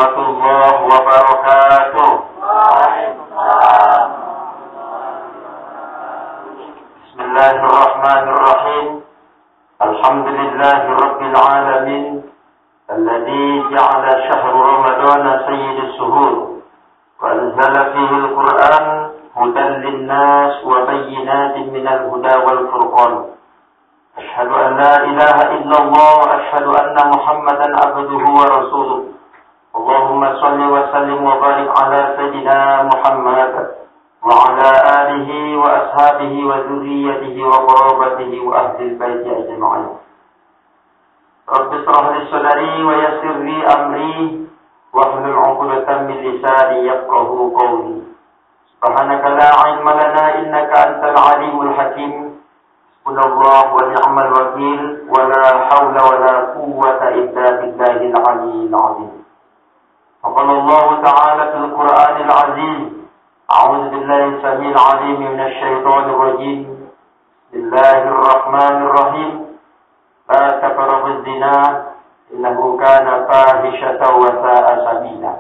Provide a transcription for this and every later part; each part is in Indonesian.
warahmatullahi wabarakatuh. Bismillahirrahmanirrahim. Alhamdulillahi rabbil alamin. Alladzi ja'ala syahra ramadana sayyidus suhur wa anzala fihi al-Qur'an hudan lin-nas wa bayyinatin minal huda wal furqan. Asyhadu an la ilaha illallah wa asyhadu anna Muhammadan abduhu wa rasuluh. Allahumma salli wa sallim wa barik ala sayyidina Muhammad wa ala alihi wa ashabihi wa dzurriyyatihi wa qarabatihi wa ahli baiti ajma'in. Rabbi shrah li sadri wa yassir li amri wa hlul 'uqdatam min lisani yafqahu qawli. Subhanaka la 'ilma lana innaka antal 'alimul hakim. Subhanallah wa ni'mal wakil wa la hawla wa la quwwata illa billahil 'aliyyil 'azim. Qala Allah Ta'ala fil Qur'anil 'Azim. A'udzu billahi samil 'alim minasy syaithanir rajim. Bismillahirrahmanirrahim. La taqrabuz zina innahu kana fahishatan wa sa'a sabila.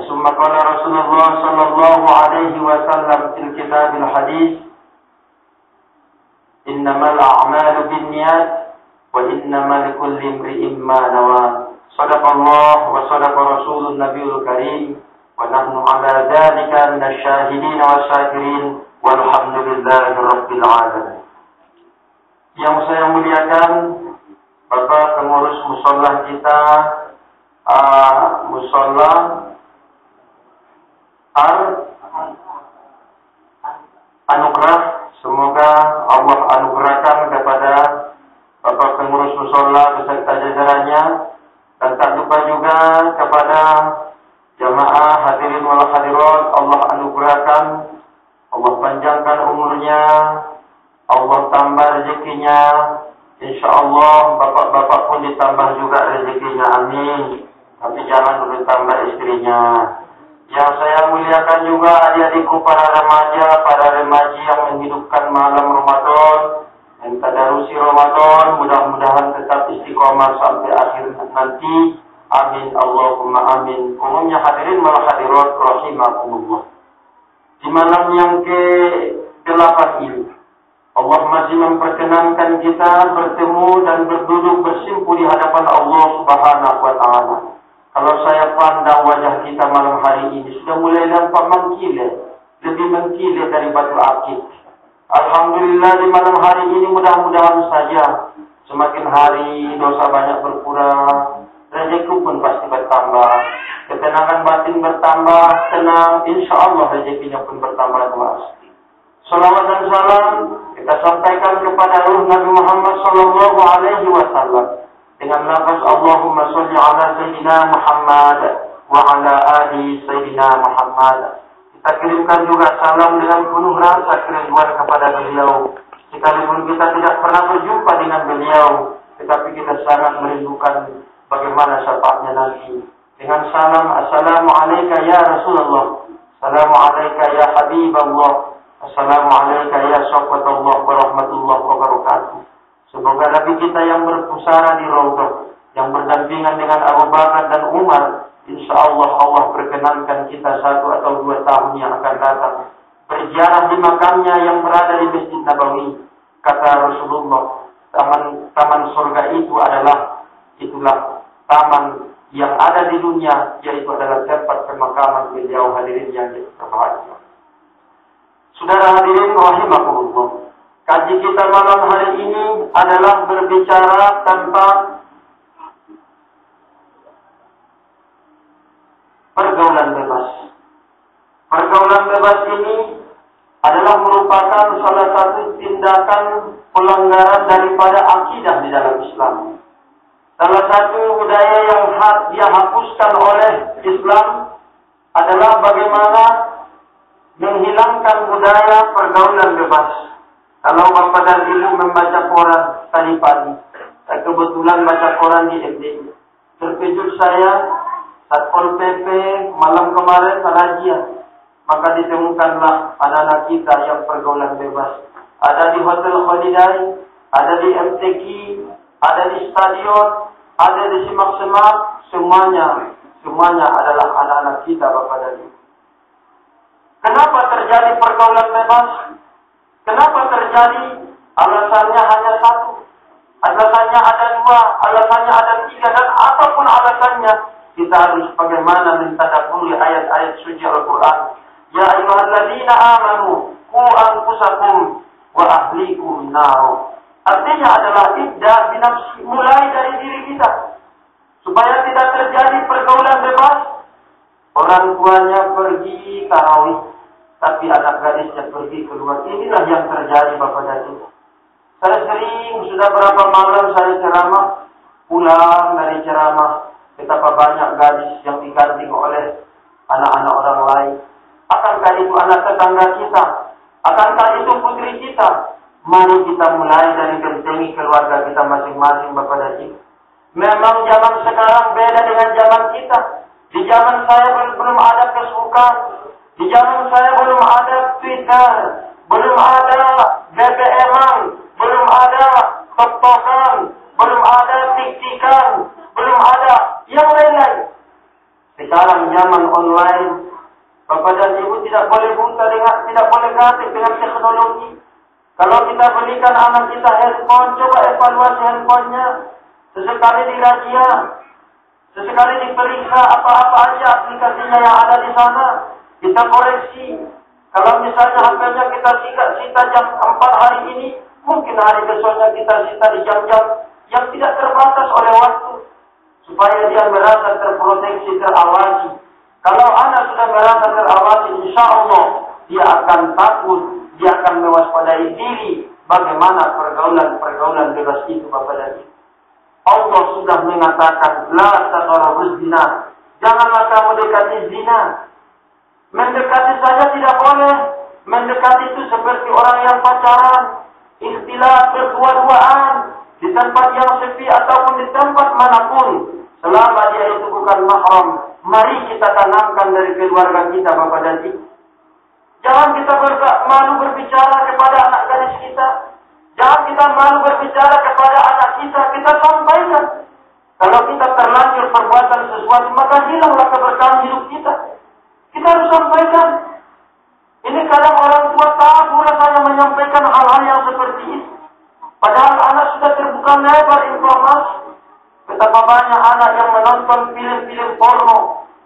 Summa qala Rasulullah sallallahu alaihi wasallam fil kitabil hadis. Innamal a'malu binniyat wa innamal likulli imri'in ma nawa. Sadaqallah wa sadaqa rasulun nabiyul karim wa nahnu ala dzalika minasy syahidin wasyakirin walhamdulillahi rabbil alamin. Yang saya muliakan Bapak pengurus musholla kita, musholla Anugerah. Semoga Allah anugerahkan kepada Bapak pengurus musholla beserta jajarannya, dan tak lupa juga kepada jamaah hadirin wal hadirat. Allah anugerahkan, Allah panjangkan umurnya, Allah tambah rezekinya. InsyaAllah bapak-bapak pun ditambah juga rezekinya, amin. Tapi jangan ditambah istrinya. Yang saya muliakan juga adik-adikku para remaji yang menghidupkan malam Ramadan, yang tadarusi Ramadan, mudah-mudahan tetap istiqomah sampai akhir nanti. Amin Allahumma amin. Umumnya hadirin wal hadirat rahimakumullah. Di malam yang ke-8 ini Allah masih memperkenankan kita bertemu dan berduduk bersimpu di hadapan Allah Subhanahu wa taala. Kalau saya pandang wajah kita malam hari ini sudah mulai nampak mengkilat, lebih mengkilat dari batu akik. Alhamdulillah di malam hari ini mudah-mudahan saja semakin hari dosa banyak berkurang, rezeki pun pasti bertambah, ketenangan batin bertambah, tenang, insyaallah rezekinya pun bertambah luas. Salawat dan salam kita sampaikan kepada ruh Nabi Muhammad sallallahu alaihi wasallam dengan lafaz Allahumma sholli ala sayyidina Muhammad wa ala ali sayyidina Muhammad. Kita kirimkan juga salam dengan penuh rasa kerinduan kepada beliau. Sekalipun kita tidak pernah berjumpa dengan beliau, tetapi kita sangat merindukan bagaimana syafaatnya nanti. Dengan salam, assalamu alayka ya Rasulullah, assalamu alayka ya Habiballah, assalamu alayka ya Syafatullah wa rahmatullah wa barakatuh. Semoga Nabi kita yang berpusara di Raudhah, yang berdampingan dengan Abu Bakar dan Umar, insyaallah Allah perkenankan kita 1 atau 2 tahun yang akan datang berziarah di makamnya yang berada di Masjid Nabawi. Kata Rasulullah, taman surga itulah taman yang ada di dunia, yaitu adalah tempat pemakaman beliau. Hadirin yang berbahagia, saudara hadirin rahimakumullah. Kaji kita malam hari ini adalah berbicara tentang pergaulan bebas. Pergaulan bebas ini adalah merupakan salah satu tindakan pelanggaran daripada akidah di dalam Islam. Salah satu budaya yang dia hapuskan oleh Islam adalah bagaimana menghilangkan budaya pergaulan bebas. Kalau Bapak dan Ibu membaca koran tadi pagi, saya kebetulan baca koran di FDI. Terkejut saya, Satpol PP malam kemarin razia, maka ditemukanlah anak-anak kita yang pergaulan bebas. Ada di Hotel Holiday, ada di MTQ, ada di stadion, ada di simak-semak, semuanya semuanya adalah anak-anak kita, Bapak dan Ibu. Kenapa terjadi pergaulan bebas? Kenapa terjadi? Alasannya hanya satu. Alasannya ada dua, alasannya ada tiga, dan apapun alasannya, kita harus bagaimana mentadabburi ayat-ayat suci Al-Quran. Ya ayyuhalladzina amanu qu anfusakum wa ahlikum nar. Artinya adalah ibda binafsi, mulai dari diri kita. Supaya tidak terjadi pergaulan bebas. Orang tuanya pergi tarawih, tapi anak gadisnya pergi keluar. Inilah yang terjadi, Bapak dan Ibu. Saya sering, sudah berapa malam saya ceramah, pulang dari ceramah, betapa banyak gadis yang diganti oleh anak-anak orang lain. Akankah itu anak tetangga kita? Akankah itu putri kita? Mari kita mulai dari bentengi keluarga kita masing-masing, Bapak dan Ibu. Memang zaman sekarang beda dengan zaman kita. Di zaman saya belum ada Facebook, di zaman saya belum ada Twitter, belum ada BBM-an, belum ada TikTok-an, belum ada TikTok-an, belum ada yang lain-lain. Sekarang zaman online, Bapak dan Ibu tidak boleh buta dengan, tidak boleh gapir dengan teknologi. Kalau kita belikan anak kita handphone, coba evaluasi handphonenya. Sesekali dirajia, sesekali diperiksa apa-apa aja aplikasinya yang ada di sana. Kita koreksi. Kalau misalnya HP-nya kita sita jam 4 hari ini, mungkin hari besoknya kita sita di jam-jam yang tidak terbatas oleh waktu. Supaya dia merasa terproteksi, terawasi. Kalau anak sudah merasa terawasi, insya Allah dia akan takut, dia akan mewaspadai diri. Bagaimana pergaulan bebas itu, Bapak dan Ibu. Allah sudah mengatakan, la taqrabuz zina. Janganlah kamu dekati zina. Mendekati saja tidak boleh. Mendekati itu seperti orang yang pacaran, ikhtilat, berdua-duaan, di tempat yang sepi ataupun di tempat manapun. Selama dia itu bukan mahram, mari kita tanamkan dari keluarga kita, Bapak dan Ibu. Jangan kita malu berbicara kepada anak gadis kita. Jangan kita malu berbicara kepada anak kita. Kita sampaikan. Kalau kita terlanjur perbuatan sesuatu, maka hilanglah keberkahan hidup kita. Kita harus sampaikan. Ini kadang orang tua tabu rasanya menyampaikan hal-hal yang seperti itu. Padahal anak sudah terbuka lebar informasi. Betapa banyak anak yang menonton film-film porno.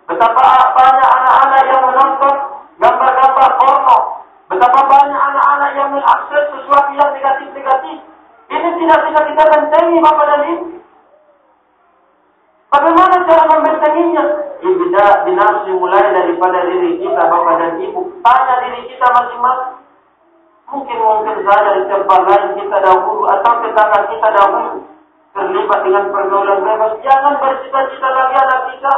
Betapa banyak anak-anak yang menonton gambar-gambar porno. Betapa banyak anak-anak yang mengakses sesuatu yang negatif-negatif. Ini tidak bisa kita bentengi, Bapak dan Ibu. Bagaimana cara membentenginya? Ibda binafsi, mulai daripada diri kita, Bapak dan Ibu. Tanya diri kita masing-masing. Mungkin saja di tempat lain kita dahulu atau tetangga kita dahulu terlibat dengan pergaulan bebas. Jangan bercita-cita lagi anak kita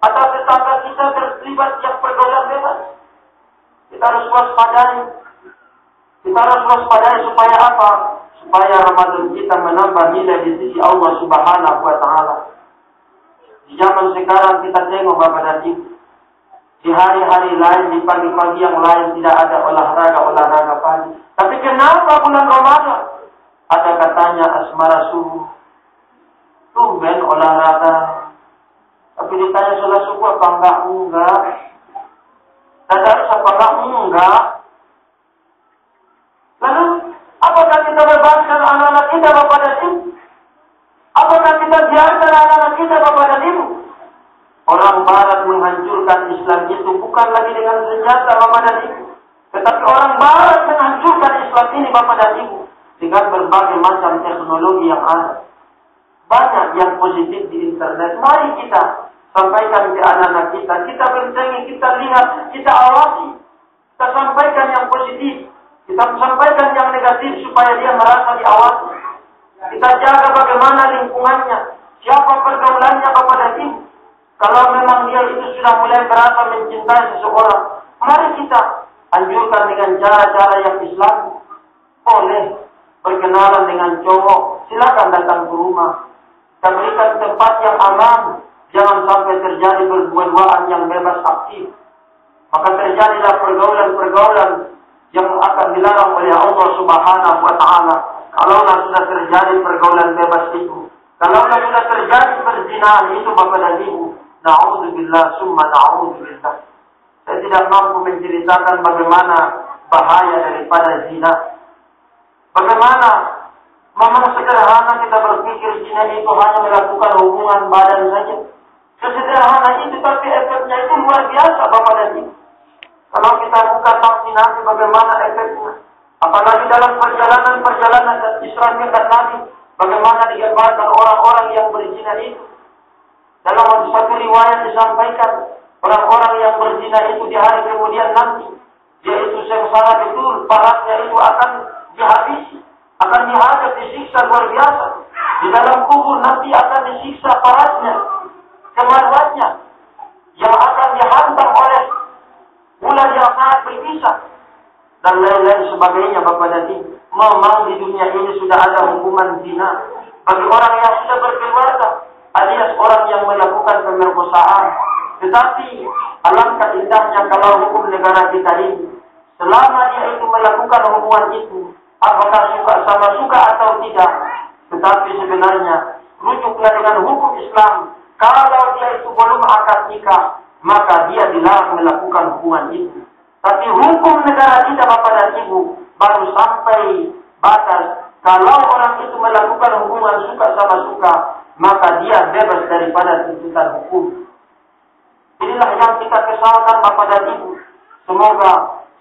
atau tetangga kita terlibat yang pergaulan bebas. Kita harus waspadai. Kita harus waspadai supaya apa? Supaya Ramadan kita menambah nilai di sisi Allah Subhanahu wa Ta'ala. Di zaman sekarang kita tengok, Bapak dan Ibu, di hari-hari lain, di pagi-pagi yang lain tidak ada olahraga pagi. Tapi kenapa bulan Ramadan ada katanya asmara subuh? Tumben olahraga. Tapi ditanya sholat subuh apa enggak? Tadarus apa enggak? Lalu, apakah kita bebaskan anak-anak kita, Bapak dan Ibu? Apakah kita biarkan anak-anak kita, Bapak dan Ibu? Orang Barat menghancurkan Islam itu bukan lagi dengan senjata, Bapak dan Ibu. Tetapi orang Barat menghancurkan Islam ini, Bapak dan Ibu, dengan berbagai macam teknologi yang ada. Banyak yang positif di internet. Mari kita sampaikan ke anak-anak kita. Kita bentengi, kita lihat, kita awasi. Kita sampaikan yang positif. Kita sampaikan yang negatif supaya dia merasa diawasi. Kita jaga bagaimana lingkungannya. Siapa pergaulannya, Bapak dan Ibu. Kalau memang dia itu sudah mulai berasa mencintai seseorang, mari kita anjurkan dengan cara-cara yang Islam. Boleh berkenalan dengan cowok, silakan datang ke rumah. Kita berikan tempat yang aman. Jangan sampai terjadi berbuat-buatan yang bebas aktif. Maka terjadilah pergaulan-pergaulan yang akan dilarang oleh Allah Subhanahu wa Ta'ala. Kalaulah sudah terjadi pergaulan bebas itu, kalaulah sudah terjadi perzinahan itu, Bapak dan Ibu, Na'udzubillah summa na'udzubillah. Saya tidak mampu menceritakan bagaimana bahaya daripada zina. Bagaimana memang sederhana kita berpikir zina itu hanya melakukan hubungan badan saja. Sesederhana itu, tapi efeknya itu luar biasa Bapak dan Ibu. Kalau kita buka vaksinasi bagaimana efeknya. Apalagi dalam perjalanan Israel dan Nabi, bagaimana digambarkan orang-orang yang berzina itu. Dalam satu riwayat disampaikan, orang-orang yang berzina itu di hari kemudian nanti, yaitu sengsara betul, paratnya itu akan dihabisi, akan dihadap, disiksa luar biasa. Di dalam kubur nanti akan disiksa paratnya, kemaluannya, yang akan dihantam oleh bulan yang sangat berpisah, dan lain-lain sebagainya Bapak dan Ibu. Memang di dunia ini sudah ada hukuman zina bagi orang yang sudah berkeluarga, alias orang yang melakukan pemerkosaan. Tetapi alangkah indahnya kalau hukum negara kita ini, selama dia itu melakukan hubungan itu, apakah sama suka atau tidak, tetapi sebenarnya rujuklah dengan hukum Islam. Kalau dia itu belum akad nikah, maka dia dilarang melakukan hubungan itu. Tapi hukum negara kita Bapak dan Ibu baru sampai batas. Kalau orang itu melakukan hubungan suka sama suka, maka dia bebas daripada tuntutan hukum. Inilah yang kita kesalkan Bapak dan Ibu.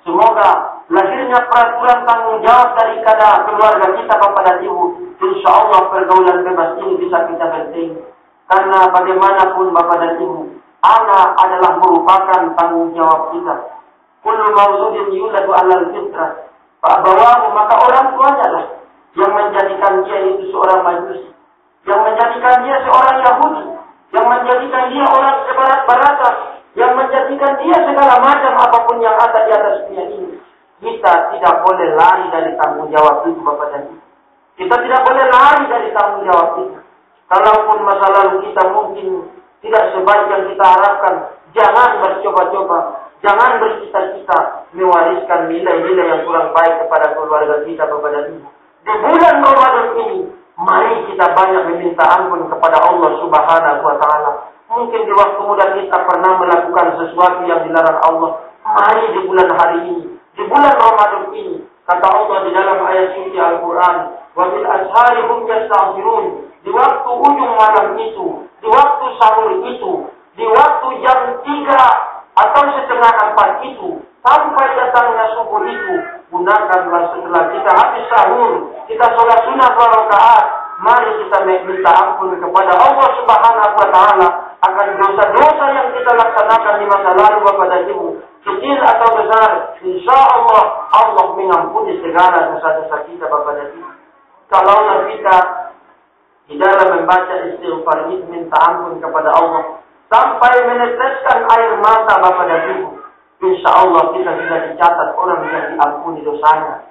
Semoga lahirnya peraturan tanggung jawab daripada keluarga kita Bapak dan Ibu. Insya Allah pergaulan bebas ini bisa kita penting. Karena bagaimanapun Bapak dan Ibu, anak adalah merupakan tanggung jawab kita. Kullu mauludin yuladu 'alal fitrah. Fa'abawahu, maka orang tuanya lah yang menjadikan dia itu seorang majusi, yang menjadikan dia seorang Yahudi, yang menjadikan dia orang sebarat-baratan, yang menjadikan dia segala macam apapun yang ada di atas dunia ini. Kita tidak boleh lari dari tanggung jawab itu Bapak dan Ibu. Kita tidak boleh lari dari tanggung jawab itu. Kalaupun masa lalu kita mungkin tidak sebaik yang kita harapkan, jangan bercoba-coba, jangan bercita-cita mewariskan nilai-nilai yang kurang baik kepada keluarga kita Bapak dan Ibu. Di bulan Ramadan ini, mari kita banyak meminta ampun kepada Allah Subhanahu wa Ta'ala. Mungkin di waktu muda kita pernah melakukan sesuatu yang dilarang Allah. Mari di bulan hari ini, di bulan Ramadan ini, kata Allah di dalam ayat suci Al-Quran, wa bil ashari hum yastaghfirun. Di waktu ujung malam itu, di waktu sahur itu, di waktu jam 3 atau setengah 4 itu, sampai datangnya subuh itu, gunakanlah setelah kita habis sahur, kita sholat sunnah 2 rakaat, mari kita minta ampun kepada Allah Subhanahu wa Ta'ala akan dosa-dosa yang kita laksanakan di masa lalu Bapak dan Ibu, kecil atau besar. Insya Allah, Allah mengampuni segala dosa-dosa kita Bapak dan Ibu. Kalau kita di dalam membaca istighfar ini minta ampun kepada Allah sampai meneteskan air mata Bapak dan Ibu, insya Allah kita sudah dicatat orang yang diampuni dosanya.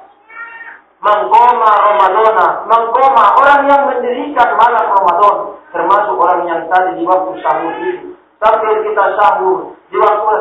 Mengkoma Ramadana, orang yang mendirikan malam Ramadan, termasuk orang yang tadi di waktu sahur ini, sambil kita sahur,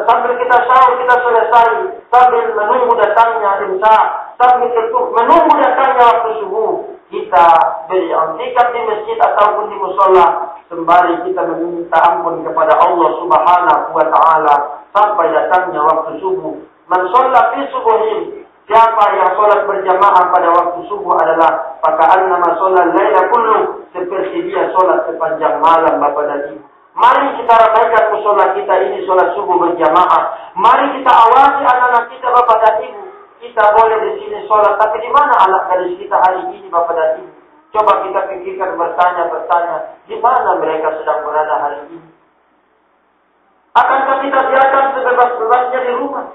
sambil kita sahur kita selesai, sambil menunggu datangnya Isya, sambil menunggu datangnya waktu subuh, kita beriktikaf di masjid ataupun di mushola, sembari kita meminta ampun kepada Allah Subhanahu wa Ta'ala sampai datangnya waktu subuh. Man shalla fi subuhin, siapa yang sholat berjamaah pada waktu subuh adalah faka'annama sholal laila kullu, seperti dia sholat sepanjang malam Bapak dan Ibu. Mari kita ramaikan mushola kita ini sholat subuh berjamaah. Mari kita awasi anak-anak kita Bapak dan Ibu. Kita boleh di sini sholat, tapi di mana anak gadis kita hari ini Bapak dan Ibu? Coba kita pikirkan, bertanya, di mana mereka sedang berada hari ini? Akankah kita biarkan sebebas-bebasnya di rumah?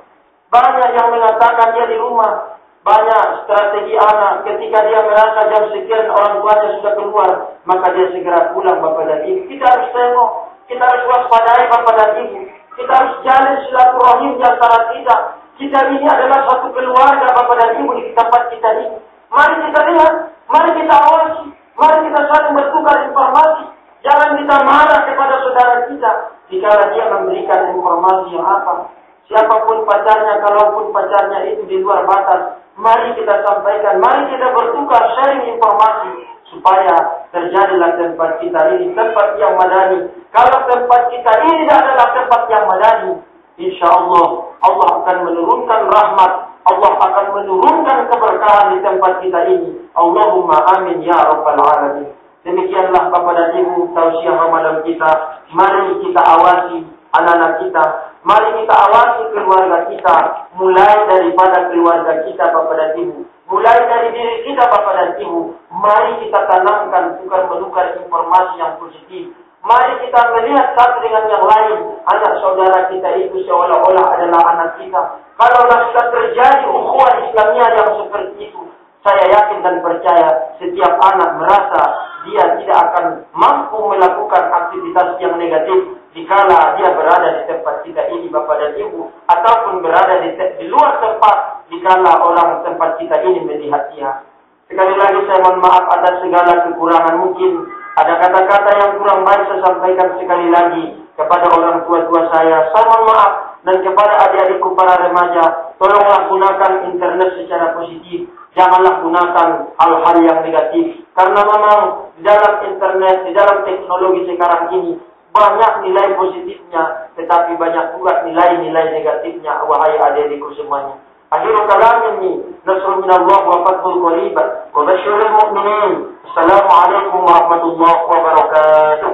Banyak yang mengatakan dia di rumah. Banyak strategi anak. Ketika dia merasa jam sekian orang tuanya sudah keluar, maka dia segera pulang Bapak dan Ibu. Kita harus tengok, kita harus waspadai Bapak dan Ibu. Kita harus jalin silaturahim di antara kita. Kita ini adalah satu keluarga Bapak dan Ibu di tempat kita ini. Mari kita lihat, mari kita awasi, mari kita saling bertukar informasi. Jangan kita marah kepada saudara kita jika dia memberikan informasi yang apa. Siapapun pacarnya, kalaupun pacarnya itu di luar batas, mari kita sampaikan, mari kita bertukar sharing informasi supaya terjadilah tempat kita ini tempat yang madani, Kalau tempat kita ini adalah tempat yang madani, insya Allah, Allah akan menurunkan rahmat, Allah akan menurunkan keberkahan di tempat kita ini. Allahumma amin ya rabbal alamin. Demikianlah Bapak dan Ibu tausiah Ramadan kita. Mari kita awasi anak-anak kita. Mari kita awasi keluarga kita. Mulai daripada keluarga kita Bapak dan Ibu. Mulai dari diri kita Bapak dan Ibu. Mari kita tanamkan bukan menukar informasi yang positif. Mari kita melihat satu dengan yang lain. Anak saudara kita itu seolah-olah adalah anak kita. Kalaulah sudah terjadi ukhuwah Islamiyah yang seperti itu, saya yakin dan percaya setiap anak merasa dia tidak akan mampu melakukan aktivitas yang negatif dikala dia berada di tempat kita ini Bapak dan Ibu, ataupun berada di luar tempat dikala orang tempat kita ini melihat dia. Sekali lagi saya mohon maaf atas segala kekurangan. Mungkin ada kata-kata yang kurang baik saya sampaikan sekali lagi kepada orang tua-tua saya. Saya mohon maaf. Dan kepada adik-adikku para remaja, tolonglah gunakan internet secara positif. Janganlah gunakan hal-hal yang negatif. Karena memang di dalam internet, di dalam teknologi sekarang ini, banyak nilai positifnya, tetapi banyak juga nilai-nilai negatifnya. Wahai adik-adikku semuanya. Akhirul kalam ini, nasrul minallah wa fathul qarib wa basyiril mu'minin. Assalamualaikum warahmatullahi wabarakatuh.